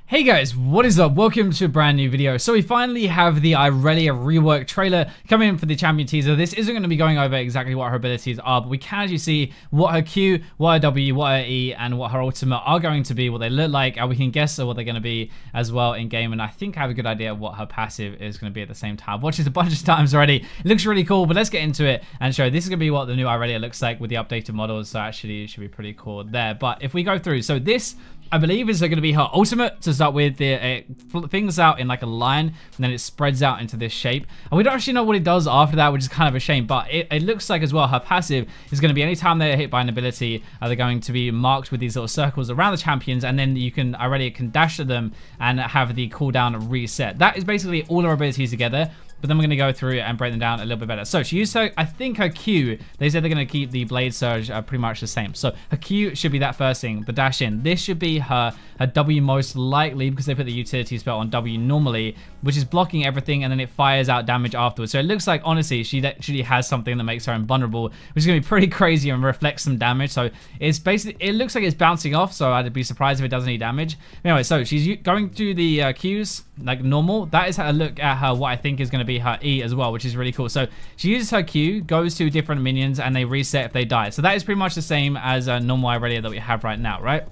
Hey guys, what is up? Welcome to a brand new video. So we finally have the Irelia rework trailer coming in for the champion teaser. This isn't going to be going over exactly what her abilities are, but we can actually see what her Q, what her W, what her E, and what her ultimate are going to be, what they look like, and we can guess what they're going to be as well in game. And I think I have a good idea of what her passive is going to be at the same time. I've watched this a bunch of times already. It looks really cool, but let's get into it and show. This is going to be what the new Irelia looks like with the updated models, so actually it should be pretty cool there. But if we go through, so this, I believe, is going to be her ultimate to start with. It flings out in like a line, and then it spreads out into this shape. And we don't actually know what it does after that, which is kind of a shame. But it looks like as well her passive is going to be anytime they're hit by an ability, they're going to be marked with these little circles around the champions, and then you can already dash to them and have the cooldown reset. That is basically all our abilities together. But then we're going to go through and break them down a little bit better. So she used her, I think her Q, they said they're going to keep the blade surge pretty much the same. So her Q should be that first thing, the dash in. This should be her W most likely, because they put the utility spell on W normally, which is blocking everything, and then it fires out damage afterwards. So it looks like, honestly, she actually has something that makes her invulnerable, which is going to be pretty crazy and reflects some damage. So it's basically, it looks like it's bouncing off, so I'd be surprised if it does any damage. Anyway, so she's going through the Qs like normal. That is how I look at her, what I think is going to be her E as well, which is really cool. So she uses her Q, goes to different minions, and they reset if they die. So that is pretty much the same as a normal Irelia that we have right now, right?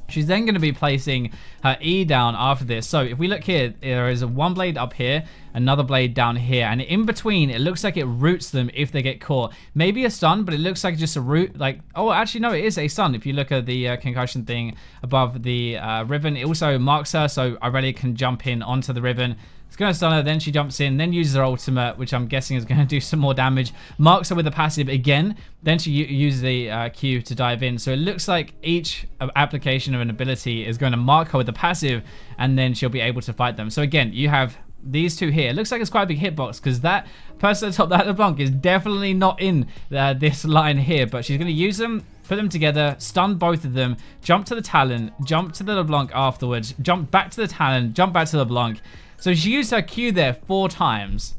She's then going to be placing her E down after this. So if we look here, there is one blade up here, another blade down here, and in between, it looks like it roots them if they get caught. Maybe a stun, but it looks like just a root. Like, oh, actually, no, it is a stun. If you look at the concussion thing above the ribbon, it also marks her, so Irelia can jump in onto the ribbon. It's going to stun her, then she jumps in, then uses her ultimate, which I'm guessing is going to do some more damage. Marks her with the passive again, then she uses the Q to dive in. So it looks like each application of an ability is going to mark her with the passive, and then she'll be able to fight them. So again, you have these two here. It looks like it's quite a big hitbox, because that person at the top, that LeBlanc, is definitely not in this line here, but she's going to use them, put them together, stun both of them, jump to the Talon, jump to the LeBlanc afterwards, jump back to the Talon, jump back to the LeBlanc. So she used her Q there 4 times,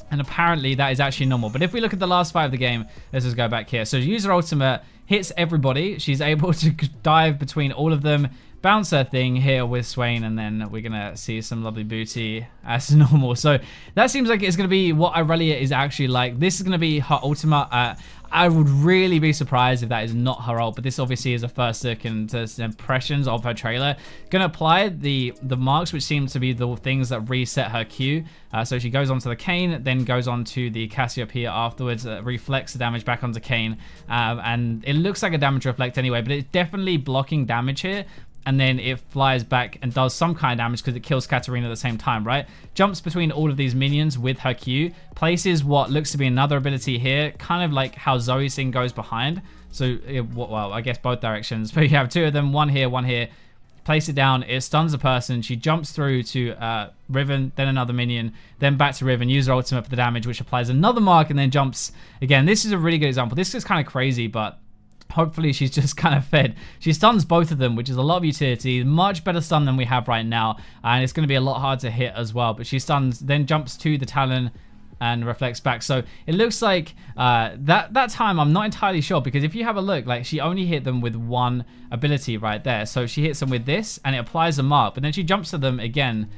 and apparently that is actually normal. But if we look at the last 5 of the game, let's just go back here. So she used her ultimate, hits everybody. She's able to dive between all of them, bounce her thing here with Swain, and then we're going to see some lovely booty as normal. So that seems like it's going to be what Irelia is actually like. This is going to be her ultimate. I would really be surprised if that is not her ult, but this obviously is a first look and impressions of her trailer. Gonna apply the marks, which seem to be the things that reset her Q. So she goes onto the Kane, then goes on to the Cassiopeia afterwards, reflects the damage back onto Kane, and it looks like a damage reflect anyway, but it's definitely blocking damage here. And then it flies back and does some kind of damage because it kills Katarina at the same time, right? Jumps between all of these minions with her Q, places what looks to be another ability here, kind of like how Zoe's thing goes behind. So, well, I guess both directions, but you have 2 of them, one here, place it down, it stuns a person, she jumps through to Riven, then another minion, then back to Riven, use her ultimate for the damage, which applies another mark, and then jumps again. This is a really good example. This is kind of crazy, but hopefully she's just kind of fed. She stuns both of them, which is a lot of utility. Much better stun than we have right now. And it's going to be a lot harder to hit as well. But she stuns, then jumps to the Talon and reflects back. So it looks like that time, I'm not entirely sure. Because if you have a look, like she only hit them with one ability right there. So she hits them with this and it applies a mark. But then she jumps to them again.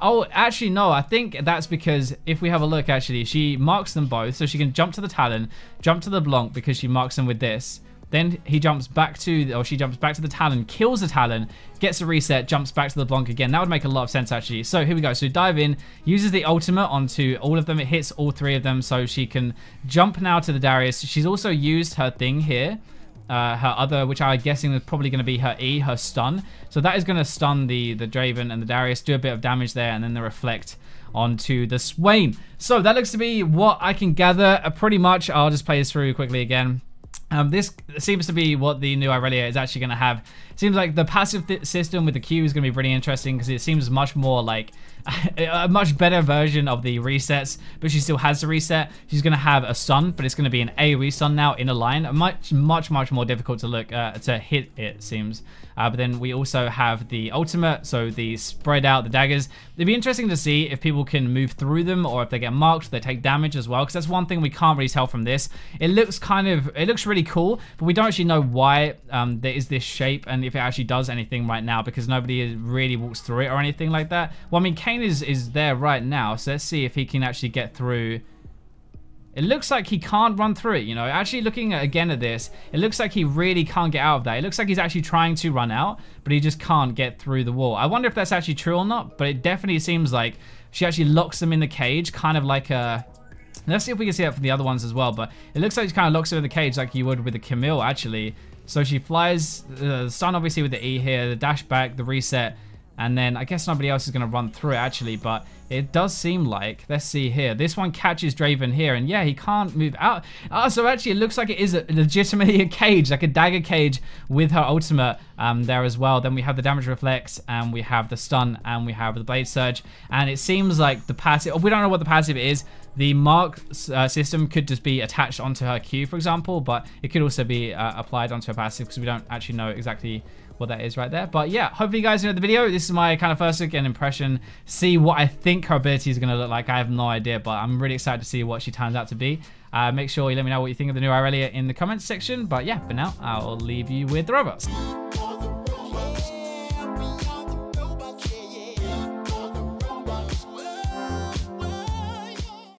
Oh, actually, no, I think that's because if we have a look, actually, she marks them both. So she can jump to the Talon, jump to the Blanc because she marks them with this. Then he jumps back to, or she jumps back to the Talon, kills the Talon, gets a reset, jumps back to the Blanc again. That would make a lot of sense, actually. So here we go. So dive in, uses the ultimate onto all of them. It hits all 3 of them, so she can jump now to the Darius. She's also used her thing here, her other, which I'm guessing is probably going to be her E, her stun. So that is going to stun the Draven and the Darius, do a bit of damage there, and then the reflect onto the Swain. So that looks to be what I can gather pretty much. I'll just play this through quickly again. This seems to be what the new Irelia is actually going to have. It seems like the passive system with the Q is going to be really interesting because it seems much more like a much better version of the resets, but she still has the reset. She's going to have a stun, but it's going to be an AoE stun now in a line. Much more difficult to look to hit, it seems. But then we also have the ultimate, so the spread out, the daggers. It'd be interesting to see if people can move through them or if they get marked, they take damage as well, because that's one thing we can't really tell from this. It looks really cool, but we don't actually know why there is this shape and if it actually does anything right now, because nobody really walks through it or anything like that. Well, I mean, Kane is there right now, so let's see if he can actually get through. It looks like he can't run through it, you know. Actually looking again at this, it looks like he really can't get out of that. It looks like he's actually trying to run out, but he just can't get through the wall. I wonder if that's actually true or not, but it definitely seems like she actually locks him in the cage, kind of like a... Let's see if we can see that from the other ones as well, but it looks like she kind of locks him in the cage like you would with a Camille, actually. So she flies, the stun obviously with the E here, the dash back, the reset, and then I guess nobody else is going to run through it, actually, but it does seem like, let's see here, this one catches Draven here, and yeah, he can't move out. So actually it looks like it is legitimately a cage, like a dagger cage with her ultimate there as well. Then we have the damage reflex, and we have the stun, and we have the blade surge, and it seems like the passive, we don't know what the passive is. The mark system could just be attached onto her Q, for example, but it could also be applied onto her passive, because we don't actually know exactly what that is right there. But yeah, hopefully you guys enjoyed the video. This is my kind of first again impression. See what I think her ability is going to look like. I have no idea, but I'm really excited to see what she turns out to be. Make sure you let me know what you think of the new Irelia in the comments section. But yeah, for now, I'll leave you with the robots.